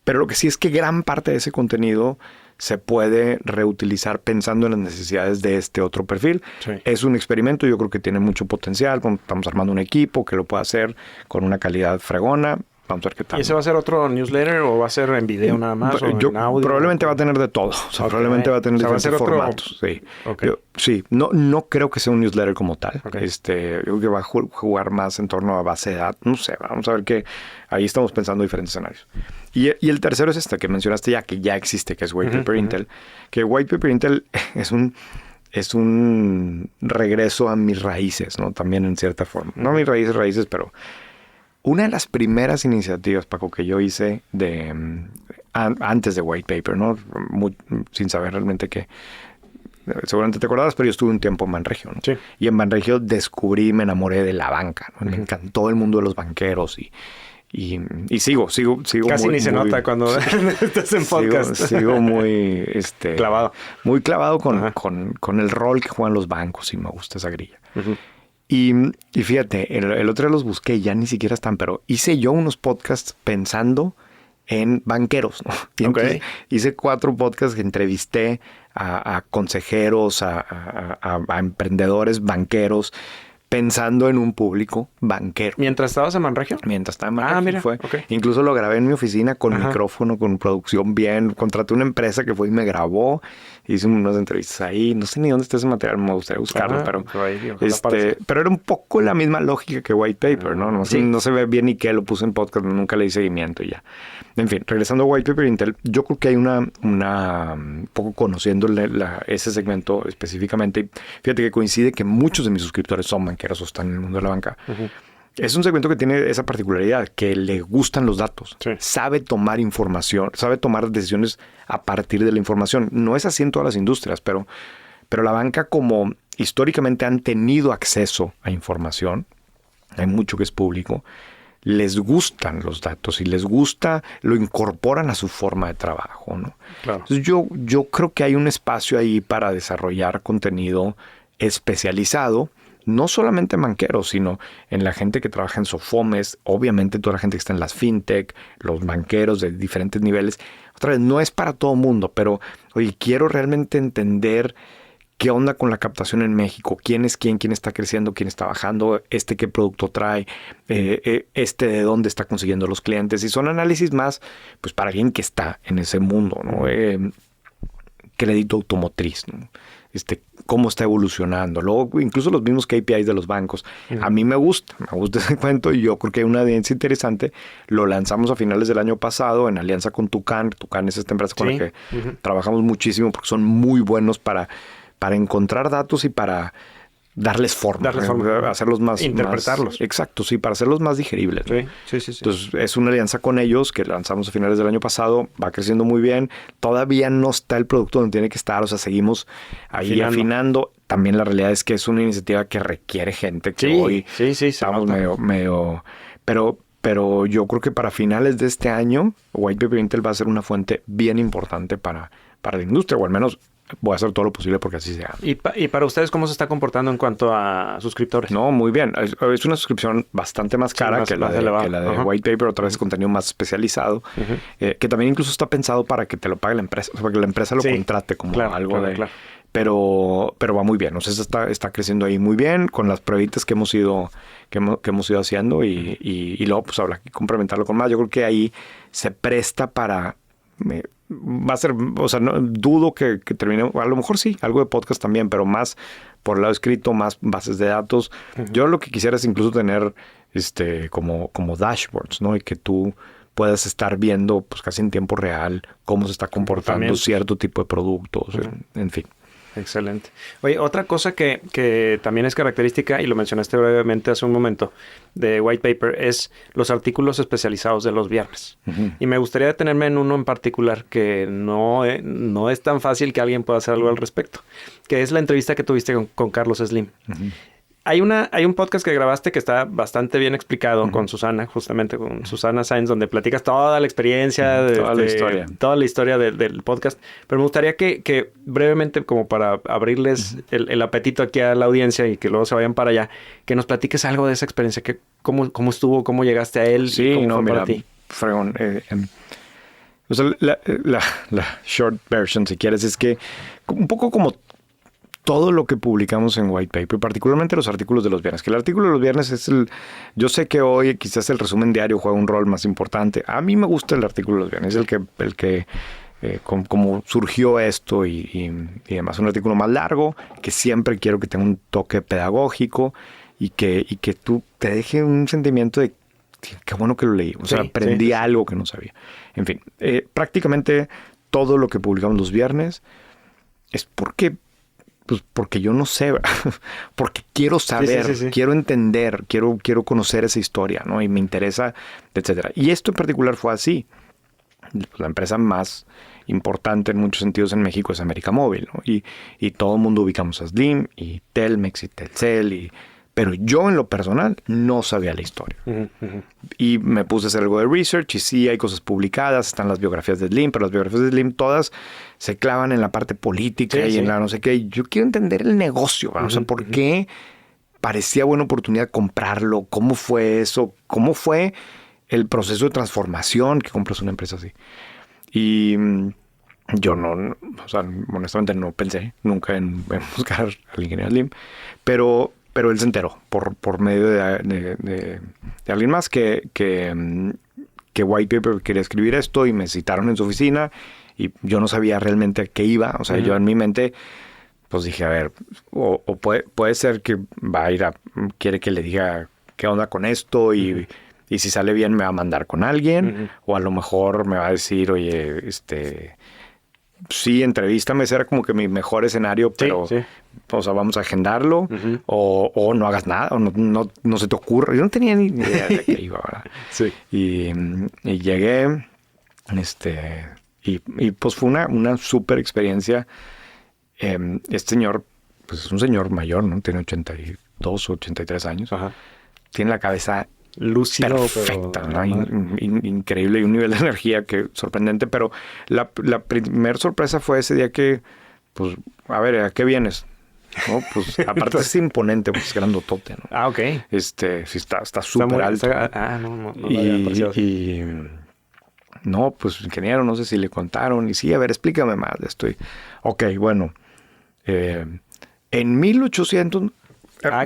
Pero lo que sí es que gran parte de ese contenido se puede reutilizar pensando en las necesidades de este otro perfil. Sí. Es un experimento, yo creo que tiene mucho potencial. Estamos armando un equipo que lo pueda hacer con una calidad fregona. Vamos a ver qué tal. ¿Y ese va a ser otro newsletter o va a ser en video nada más? ¿O en audio? Probablemente va a tener de todo. O sea, probablemente va a tener diferentes formatos. Sí. Okay. Sí. No creo que sea un newsletter como tal. Okay. Yo creo que va a jugar más en torno a base de datos. No sé, vamos a ver que ahí estamos pensando diferentes escenarios. Y el tercero es este que mencionaste ya, que ya existe, que es White Paper Intel. Que White Paper Intel es un regreso a mis raíces, ¿no? También en cierta forma. No a mis raíces, pero una de las primeras iniciativas, Paco, que yo hice antes de White Paper, ¿no? Sin saber realmente qué. Seguramente te acordarás, pero yo estuve un tiempo en Banregio, ¿no? Sí. Y en Banregio me enamoré de la banca, ¿no? Me encantó el mundo de los banqueros y sigo casi muy, ni se nota cuando estás en podcast. Sigo muy clavado. Muy clavado con el rol que juegan los bancos y me gusta esa grilla. Y fíjate, el otro día los busqué, ya ni siquiera están, pero hice yo unos podcasts pensando en banqueros, ¿no? Y entonces hice 4 podcasts que entrevisté a consejeros, a emprendedores banqueros, pensando en un público banquero. ¿Mientras estabas en Banregio? Mientras estaba en Banregio. Mira. Fue. Okay. Incluso lo grabé en mi oficina con micrófono, con producción bien. Contraté una empresa que fue y me grabó. Hice unas entrevistas ahí. No sé ni dónde está ese material. Me gustaría buscarlo, pero era un poco la misma lógica que White Paper, ¿no? No se ve bien ni qué. Lo puse en podcast. Nunca le di seguimiento y ya. En fin, regresando a White Paper Intel, yo creo que hay un poco conociendo ese segmento específicamente. Fíjate que coincide que muchos de mis suscriptores son banqueros o están en el mundo de la banca. Es un segmento que tiene esa particularidad, que le gustan los datos. Sí. Sabe tomar información, sabe tomar decisiones a partir de la información. No es así en todas las industrias, pero la banca, como históricamente han tenido acceso a información, hay mucho que es público, les gustan los datos y les gusta, lo incorporan a su forma de trabajo, ¿no? Claro. Entonces yo creo que hay un espacio ahí para desarrollar contenido especializado, no solamente en banqueros, sino en la gente que trabaja en Sofomes, obviamente toda la gente que está en las fintech, los banqueros de diferentes niveles. Otra vez, no es para todo mundo, pero oye, quiero realmente entender qué onda con la captación en México, quién es quién está creciendo, quién está bajando, qué producto trae, de dónde está consiguiendo los clientes. Y son análisis más, pues, para alguien que está en ese mundo, ¿no? Crédito automotriz, ¿no? Cómo está evolucionando. Luego, incluso los mismos KPIs de los bancos. A mí me gusta ese cuento y yo creo que hay una audiencia interesante. Lo lanzamos a finales del año pasado en alianza con Tucán. Tucán es esta empresa con la que trabajamos muchísimo porque son muy buenos para encontrar datos y para darles forma. Hacerlos más... Interpretarlos. Exacto, sí, para hacerlos más digeribles, ¿no? Sí. Entonces, es una alianza con ellos que lanzamos a finales del año pasado. Va creciendo muy bien. Todavía no está el producto donde tiene que estar. O sea, seguimos ahí afinando. También la realidad es que es una iniciativa que requiere gente que hoy estamos medio... Pero yo creo que para finales de este año, White Paper Intel va a ser una fuente bien importante para la industria, o al menos voy a hacer todo lo posible porque así sea. ¿Y para ustedes cómo se está comportando en cuanto a suscriptores? No, muy bien. Es una suscripción bastante más cara que la de White Paper, otra vez contenido más especializado, que también incluso está pensado para que te lo pague la empresa, o sea, para que la empresa lo contrate como algo de... Claro. Pero va muy bien. O sea, está creciendo ahí muy bien con las pruebitas que hemos ido haciendo y luego pues habrá que complementarlo con más. Yo creo que ahí se presta para... va a ser, o sea, no dudo que termine, a lo mejor sí, algo de podcast también, pero más por el lado escrito, más bases de datos. Yo lo que quisiera es incluso tener como dashboards, ¿no? Y que tú puedas estar viendo pues casi en tiempo real cómo se está comportando cierto tipo de productos, en fin. Excelente. Oye, otra cosa que también es característica, y lo mencionaste brevemente hace un momento, de White Paper, es los artículos especializados de los viernes. Uh-huh. Y me gustaría detenerme en uno en particular que no es tan fácil que alguien pueda hacer algo al respecto, que es la entrevista que tuviste con Carlos Slim. Uh-huh. Hay un podcast que grabaste que está bastante bien explicado uh-huh. con Susana, justamente con Susana Sáenz, donde platicas toda la experiencia, uh-huh. toda la historia del podcast. Pero me gustaría que brevemente, como para abrirles uh-huh. el apetito aquí a la audiencia y que luego se vayan para allá, que nos platiques algo de esa experiencia, cómo estuvo, cómo llegaste a él, sí, y cómo fue mira, para ti. Fregón. O sea, la short version, si quieres, es que un poco como todo lo que publicamos en White Paper, particularmente los artículos de los viernes, que el artículo de los viernes es yo sé que hoy quizás el resumen diario juega un rol más importante. A mí me gusta el artículo de los viernes, el que como surgió esto y además un artículo más largo, que siempre quiero que tenga un toque pedagógico y que tú te deje un sentimiento de qué bueno que lo leí. O sea, aprendí algo que no sabía. En fin, prácticamente todo lo que publicamos los viernes es porque yo no sé, porque quiero saber, quiero entender, quiero conocer esa historia, ¿no? Y me interesa, etcétera. Y esto en particular fue así. La empresa más importante en muchos sentidos en México es América Móvil, ¿no? Y todo el mundo ubicamos a Slim y Telmex y Telcel pero yo en lo personal no sabía la historia. Uh-huh, uh-huh. Y me puse a hacer algo de research y sí hay cosas publicadas, están las biografías de Slim, pero las biografías de Slim todas se clavan en la parte política y en la no sé qué. Y yo quiero entender el negocio, ¿no? Uh-huh, o sea, ¿por qué parecía buena oportunidad comprarlo? ¿Cómo fue eso? ¿Cómo fue el proceso de transformación que compras una empresa así? Y yo o sea, honestamente no pensé nunca en buscar al ingeniero Slim, pero él se enteró por medio de alguien más que White Paper quería escribir esto y me citaron en su oficina y yo no sabía realmente a qué iba. O sea, uh-huh. Yo en mi mente pues dije, a ver, o puede ser que quiere que le diga qué onda con esto y si sale bien me va a mandar con alguien, uh-huh. o a lo mejor me va a decir, oye, sí, entrevístame, ese era como que mi mejor escenario, pero o sea, vamos a agendarlo, uh-huh. o no hagas nada, o no se te ocurre. Yo no tenía ni idea de qué iba, ¿verdad? Sí. Y llegué, y pues fue una súper experiencia. Este señor, pues es un señor mayor, ¿no? Tiene 82 o 83 años. Ajá. Tiene la cabeza lúcido, perfecta, ¿no? Increíble y un nivel de energía que sorprendente, pero la primera sorpresa fue ese día que, pues, a ver, ¿a qué vienes? ¿No? Pues, aparte es imponente, pues es grandotote, ¿no? Ah, ok. Sí está súper alto. No y no, pues, ingeniero, no sé si le contaron, y sí, a ver, explícame más de esto. Ok, bueno, en 1800...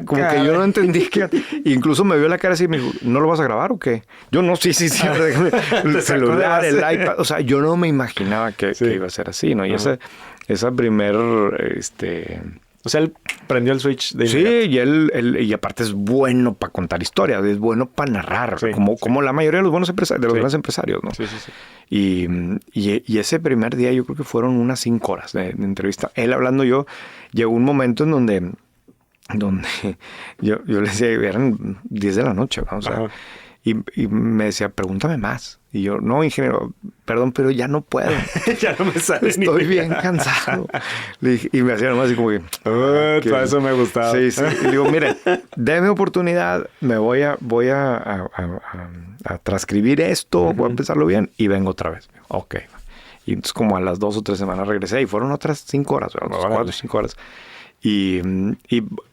como que yo no entendí que... Incluso me vio la cara así y me dijo, ¿no lo vas a grabar o qué? Yo no, sí. El celular, el iPad. O sea, yo no me imaginaba que iba a ser así, ¿no? Y esa primer... O sea, él prendió el switch de inmediato. Sí, y aparte es bueno para contar historias, es bueno para narrar, como la mayoría de los buenos empresarios, de los grandes empresarios, ¿no? Sí. Y ese primer día yo creo que fueron unas 5 horas de entrevista. Él hablando, llegó un momento en donde yo le decía, eran 10 de la noche, ¿no? O sea, y me decía, pregúntame más. Y yo, no, ingeniero, perdón, pero ya no puedo. Ya no me sale. Estoy bien cansado. Le dije, y me hacía nomás así como que... Para eso me gustaba. Sí. Y le digo, mire, déme oportunidad, me voy a transcribir esto, uh-huh. Voy a empezarlo bien y vengo otra vez. Ok. Y entonces como a las 2 o 3 semanas regresé y fueron otras 5 horas, 4 o 5 horas. Y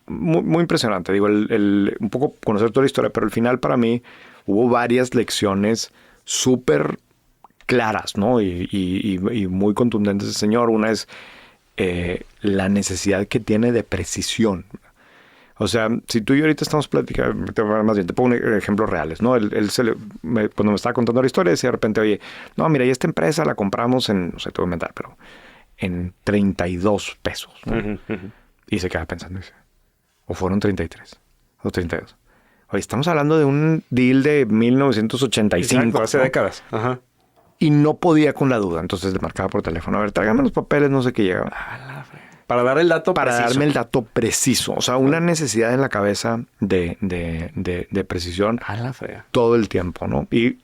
muy, muy impresionante. Digo, un poco conocer toda la historia, pero al final para mí hubo varias lecciones súper claras, ¿no? Y muy contundentes del señor. Una es la necesidad que tiene de precisión. O sea, si tú y yo ahorita estamos platicando, más bien te pongo ejemplos reales, ¿no? Cuando me estaba contando la historia, decía de repente, oye, no, mira, y esta empresa la compramos en, no sé, te voy a inventar, pero en 32 pesos, ¿no? Uh-huh, uh-huh. Y se queda pensando, dice, o fueron 33 o 32. Oye, estamos hablando de un deal de 1985. Exacto, hace décadas. Ajá. Y no podía con la duda. Entonces le marcaba por teléfono. A ver, tráigame los papeles, no sé qué llegaba. Para dar el dato para preciso. darme el dato preciso. O sea, una necesidad en la cabeza de precisión A la fea. todo el tiempo, ¿no? Y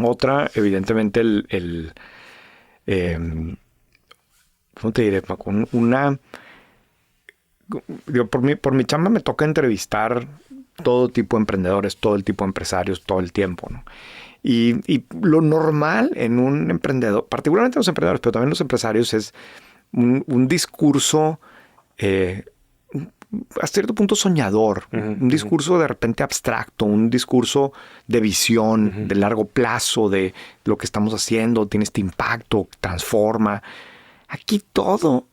otra, evidentemente, ¿cómo te diré, Paco? Digo, por mi chamba me toca entrevistar todo tipo de emprendedores, todo el tipo de empresarios, todo el tiempo, ¿no? Y lo normal en un emprendedor, particularmente los emprendedores, pero también los empresarios, es un discurso a cierto punto soñador, un discurso de repente abstracto, un discurso de visión, de largo plazo, de lo que estamos haciendo, tiene este impacto, transforma. Aquí todo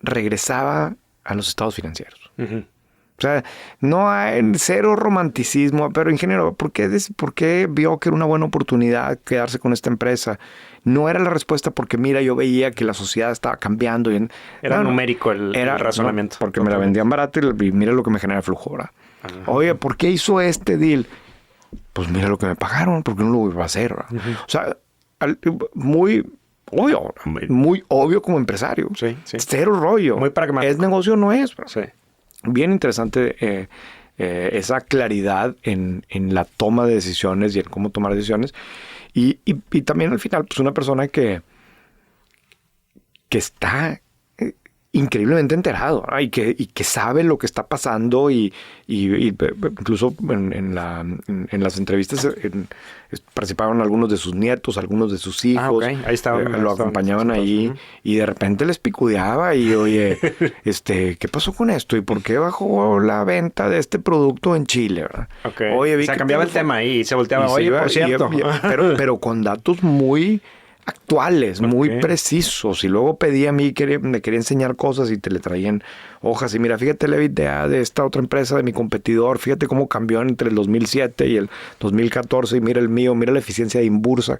regresaba a los estados financieros. O sea, no hay cero romanticismo, pero ingeniero, ¿por qué vio que era una buena oportunidad quedarse con esta empresa? No era la respuesta porque, mira, yo veía que la sociedad estaba cambiando. Era numérico el razonamiento. No, porque me la vendían barata y mira lo que me genera flujo ahora. Oye, ¿por qué hizo este deal? Pues mira lo que me pagaron, porque no lo iba a hacer. O sea, muy obvio como empresario. Sí. Cero rollo. Muy pragmático. Es negocio, no es. Sí. Bien interesante esa claridad en la toma de decisiones y en cómo tomar decisiones. Y también al final, pues una persona que está increíblemente enterado, ¿no? y que sabe lo que está pasando y incluso en las entrevistas participaron algunos de sus nietos, algunos de sus hijos. Ahí estaban, lo acompañaban ahí y de repente les picudeaba y oye, ¿qué pasó con esto? ¿Y por qué bajó la venta de este producto en Chile? ¿Verdad? Oye, o sea, cambiaba el tema ahí y se volteaba, por cierto. Pero con datos muy actuales, muy precisos. Y luego pedía a mí, me quería enseñar cosas y te le traían hojas. Y mira, fíjate la idea de esta otra empresa, de mi competidor. Fíjate cómo cambió entre el 2007 y el 2014. Y mira el mío, mira la eficiencia de Inbursa.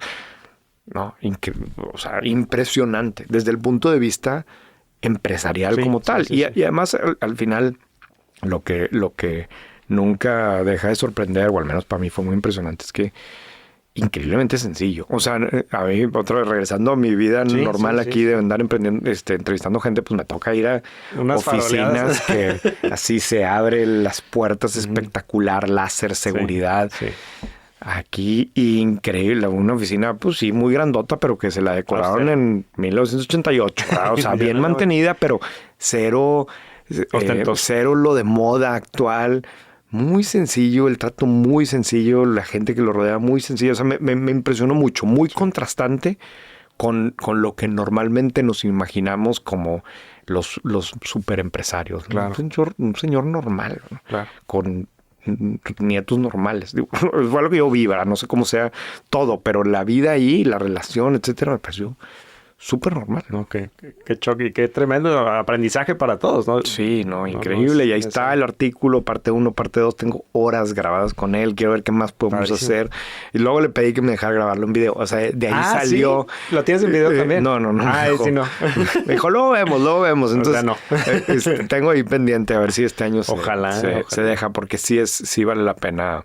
No, o sea, impresionante. Desde el punto de vista empresarial como tal. Y además, al final, lo que nunca deja de sorprender, o al menos para mí fue muy impresionante, es que increíblemente sencillo. O sea, a mí, regresando a mi vida normal aquí de andar emprendiendo, entrevistando gente, pues me toca ir a unas oficinas que así se abren las puertas, espectacular, láser, seguridad. Sí. Aquí, increíble. Una oficina, pues sí, muy grandota, pero que se la decoraron en 1988. O sea, bien mantenida, pero cero lo de moda actual. Muy sencillo, el trato muy sencillo, la gente que lo rodea muy sencillo. O sea, me impresionó mucho, muy contrastante con lo que normalmente nos imaginamos como los superempresarios. Claro. Un señor normal, ¿no? Claro. Con nietos normales. Fue lo que yo vi, ¿verdad? No sé cómo sea todo, pero la vida ahí, la relación, etcétera, me pareció súper normal. No, qué choque y qué tremendo aprendizaje para todos, ¿no? Sí, increíble. Y ahí está el artículo, parte 1, parte 2. Tengo horas grabadas con él. Quiero ver qué más podemos hacer. Y luego le pedí que me dejara grabarlo en video. O sea, de ahí salió. ¿Sí? ¿Lo tienes en video también? No. Sí, no. Me dijo, lo vemos. Entonces, no. Tengo ahí pendiente a ver si este año ojalá. Se deja, porque sí vale la pena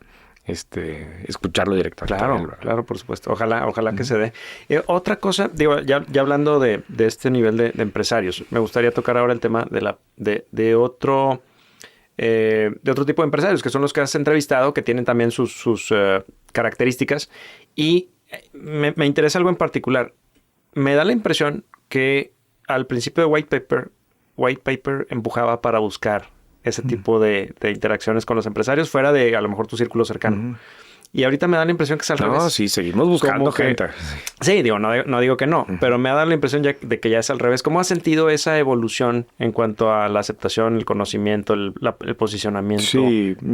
escucharlo directamente. Claro, por supuesto. Ojalá que se dé. Otra cosa, digo, ya hablando de este nivel de empresarios, me gustaría tocar ahora el tema de otro tipo de empresarios, que son los que has entrevistado, que tienen también sus características. Y me interesa algo en particular. Me da la impresión que al principio de White Paper empujaba para buscar ese tipo de interacciones con los empresarios fuera de a lo mejor tu círculo cercano. Y ahorita me da la impresión que es al revés. No, sí, seguimos buscando gente. Sí, digo, no digo que no, pero me da la impresión ya de que ya es al revés. ¿Cómo has sentido esa evolución en cuanto a la aceptación, el conocimiento, el posicionamiento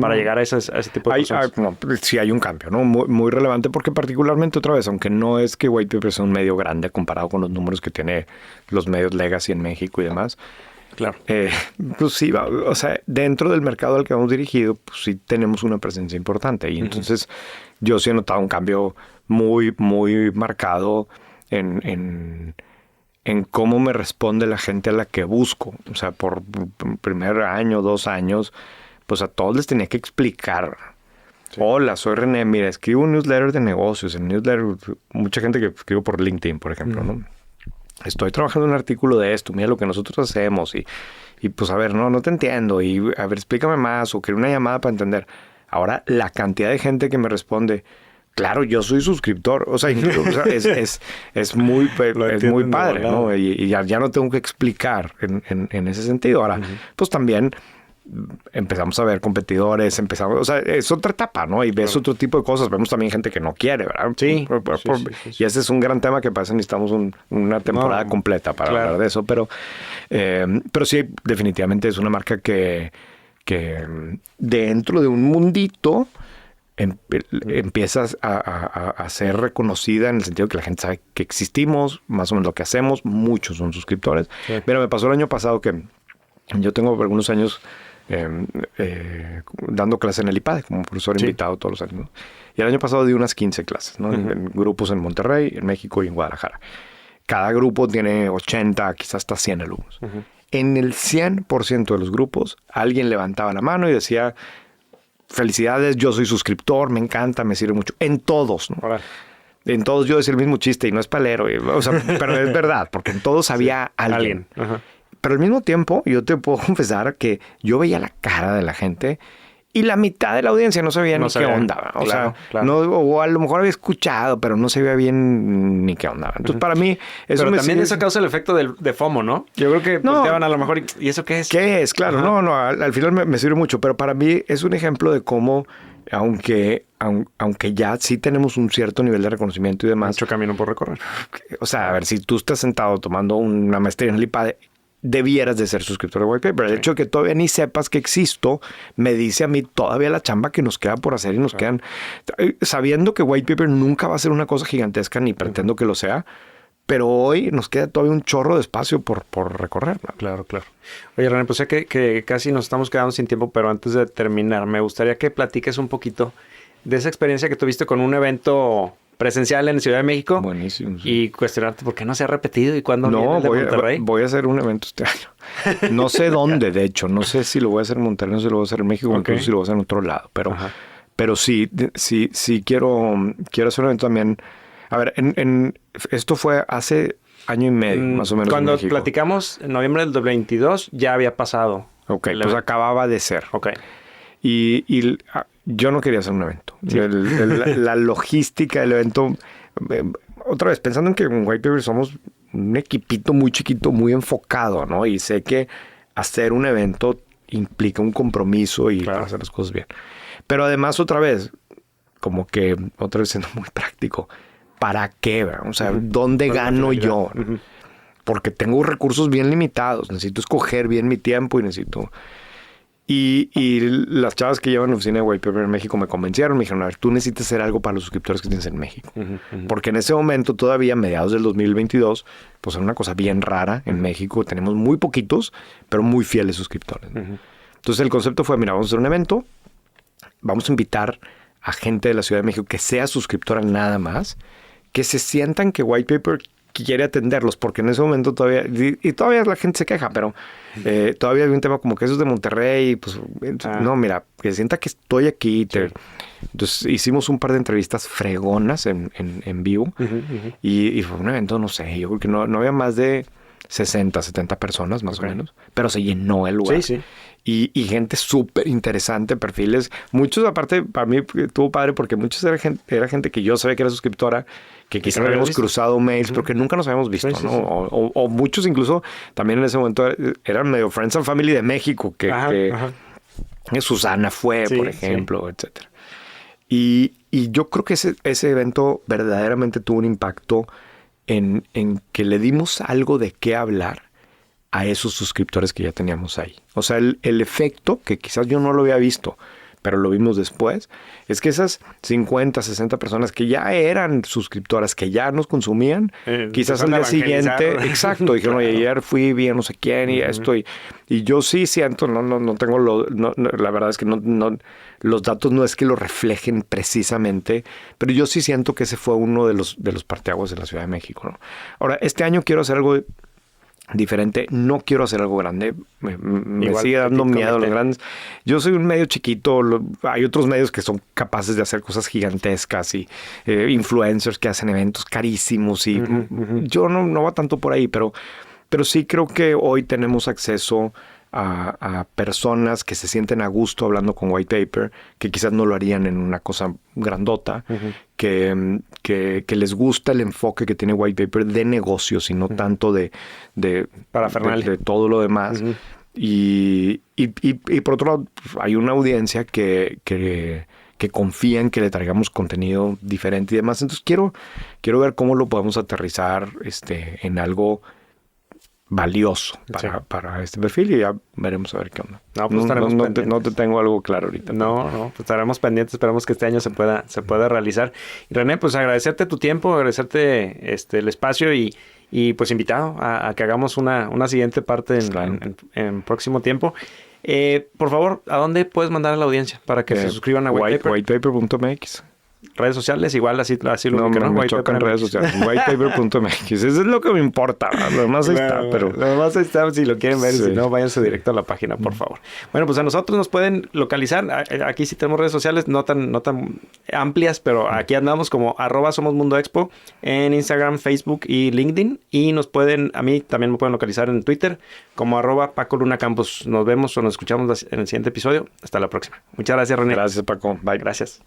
para llegar a ese tipo de cosas? Sí hay un cambio, ¿no? Muy, muy relevante, porque particularmente otra vez, aunque no es que White Paper sea un medio grande comparado con los números que tiene los medios legacy en México y demás, claro. Pues sí, o sea, dentro del mercado al que vamos dirigido, pues sí tenemos una presencia importante. Y entonces yo sí he notado un cambio muy, muy marcado en cómo me responde la gente a la que busco. O sea, por primer año, 2 años, pues a todos les tenía que explicar. Sí. Hola, soy René. Mira, escribo un newsletter de negocios. En newsletter, mucha gente que escribo por LinkedIn, por ejemplo, ¿no? estoy trabajando en un artículo de esto, mira lo que nosotros hacemos y pues a ver, no te entiendo y a ver, explícame más o quiero una llamada para entender. Ahora, la cantidad de gente que me responde, claro, yo soy suscriptor, o sea, es muy padre, ¿no? Y ya no tengo que explicar en ese sentido. Ahora, pues también empezamos a ver competidores, o sea, es otra etapa, ¿no? Y ves otro tipo de cosas. Vemos también gente que no quiere, ¿verdad? Sí. Y ese es un gran tema que pasa, necesitamos una temporada completa para hablar de eso, pero sí, definitivamente es una marca que dentro de un mundito empiezas a ser reconocida en el sentido que la gente sabe que existimos, más o menos lo que hacemos, muchos son suscriptores. Sí. Pero me pasó el año pasado que yo tengo algunos años dando clases en el IPADE como profesor invitado todos los años, ¿no? Y el año pasado di unas 15 clases, ¿no? En grupos en Monterrey, en México y en Guadalajara. Cada grupo tiene 80, quizás hasta 100 alumnos. En el 100% de los grupos, alguien levantaba la mano y decía, felicidades, yo soy suscriptor, me encanta, me sirve mucho. En todos, ¿no? Hola. En todos yo decía el mismo chiste y no es palero, o sea, pero es verdad, porque en todos había alguien. Pero al mismo tiempo, yo te puedo confesar que yo veía la cara de la gente y la mitad de la audiencia no sabía ni qué onda. O sea, no, o a lo mejor había escuchado, pero no sabía bien ni qué onda. Entonces, para mí... Pero también eso causa el efecto de FOMO, ¿no? Yo creo que volteaban a lo mejor... ¿Y eso qué es? ¿Qué es? Claro, al final me sirve mucho. Pero para mí es un ejemplo de cómo, aunque ya sí tenemos un cierto nivel de reconocimiento y demás... Mucho camino por recorrer. O sea, a ver, si tú estás sentado tomando una maestría en el IPADE, debieras de ser suscriptor de White Paper. El hecho de que todavía ni sepas que existo me dice a mí todavía la chamba que nos queda por hacer y nos quedan... Sabiendo que White Paper nunca va a ser una cosa gigantesca ni pretendo que lo sea, pero hoy nos queda todavía un chorro de espacio por recorrer, ¿no? Claro. Oye, René, pues sé que casi nos estamos quedando sin tiempo, pero antes de terminar, me gustaría que platiques un poquito de esa experiencia que tuviste con un evento presencial en Ciudad de México. Buenísimo. Sí. Y cuestionarte por qué no se ha repetido y cuándo viene el de Monterrey. Voy a hacer un evento este año. No sé dónde, de hecho. No sé si lo voy a hacer en Monterrey, no sé si lo voy a hacer en México, incluso si lo voy a hacer en otro lado. Pero sí quiero hacer un evento también. A ver, esto fue hace año y medio, más o menos. Cuando platicamos en noviembre del 2022, ya había pasado. Ok, pues acababa de ser. Ok. Y yo no quería hacer un evento. Sí. La logística del evento... Otra vez, pensando en que en White Paper somos un equipito muy chiquito, muy enfocado, ¿no? Y sé que hacer un evento implica un compromiso y para hacer las cosas bien. Pero además, otra vez siendo muy práctico, ¿para qué? O sea, ¿dónde gano yo? Porque tengo recursos bien limitados. Necesito escoger bien mi tiempo y necesito... Y las chavas que llevan la oficina de White Paper en México me convencieron. Me dijeron, a ver, tú necesitas hacer algo para los suscriptores que tienes en México. Porque en ese momento, todavía mediados del 2022, pues era una cosa bien rara en México. Tenemos muy poquitos, pero muy fieles suscriptores. Entonces el concepto fue, mira, vamos a hacer un evento. Vamos a invitar a gente de la Ciudad de México que sea suscriptora nada más. Que se sientan que White Paper quiere atenderlos, porque en ese momento todavía la gente se queja, pero todavía hay un tema como que eso es de Monterrey, pues no, mira, que sienta que estoy aquí. Entonces hicimos un par de entrevistas fregonas en vivo y fue un evento, no sé, yo creo que no había más de 60, 70 personas más o menos, pero se llenó el lugar. Sí. Y gente súper interesante, perfiles. Muchos, aparte, para mí estuvo padre porque muchos era gente que yo sabía que era suscriptora, que quizás habíamos cruzado mails, pero que nunca nos habíamos visto, ¿no? Sí. O muchos incluso también en ese momento eran medio Friends and Family de México, que Susana fue, por ejemplo, etcétera. Y yo creo que ese evento verdaderamente tuvo un impacto en que le dimos algo de qué hablar a esos suscriptores que ya teníamos ahí. O sea, el efecto, que quizás yo no lo había visto, pero lo vimos después, es que esas 50, 60 personas que ya eran suscriptoras, que ya nos consumían, quizás al día siguiente, exacto, dijeron, oye, ayer fui, vi a no sé quién y esto, y yo sí siento, no tengo la verdad es que no los datos no es que lo reflejen precisamente, pero yo sí siento que ese fue uno de los parteaguas en la Ciudad de México, ¿no? Ahora, este año quiero hacer algo diferente. No quiero hacer algo grande. Me Igual, sigue dando petit miedo a los comité. grandes. Yo soy un medio chiquito. Hay otros medios que son capaces de hacer cosas gigantescas y influencers que hacen eventos carísimos. Y yo no va tanto por ahí, pero sí creo que hoy tenemos acceso a personas que se sienten a gusto hablando con White Paper, que quizás no lo harían en una cosa grandota, que les gusta el enfoque que tiene White Paper de negocios y no tanto de Parafernalia. de todo lo demás. Y por otro lado, hay una audiencia que confía en que le traigamos contenido diferente y demás. Entonces quiero ver cómo lo podemos aterrizar en algo valioso para este perfil y ya veremos a ver qué onda. No, pues estaremos no pendientes. te tengo algo claro ahorita. No, pues estaremos pendientes, esperamos que este año se pueda realizar. Y René, pues agradecerte tu tiempo, agradecerte el espacio y pues invitado a que hagamos una siguiente parte en próximo tiempo. Por favor, ¿a dónde puedes mandar a la audiencia para que se suscriban a White Paper? Whitepaper.mx. Redes sociales, igual así lo No, ubican, ¿no? me chocan redes sociales. Whitepaper.mx. Eso es lo que me importa. Lo demás ahí está, pero... Lo demás ahí está, si lo quieren ver. Sí. Si no, váyanse directo a la página, por favor. Bueno, pues a nosotros nos pueden localizar. Aquí sí tenemos redes sociales, no tan amplias, pero aquí andamos como @SomosMundoExpo en Instagram, Facebook y LinkedIn. Y a mí también me pueden localizar en Twitter como @PacoLunaCampos. Nos vemos o nos escuchamos en el siguiente episodio. Hasta la próxima. Muchas gracias, René. Gracias, Paco. Bye. Gracias.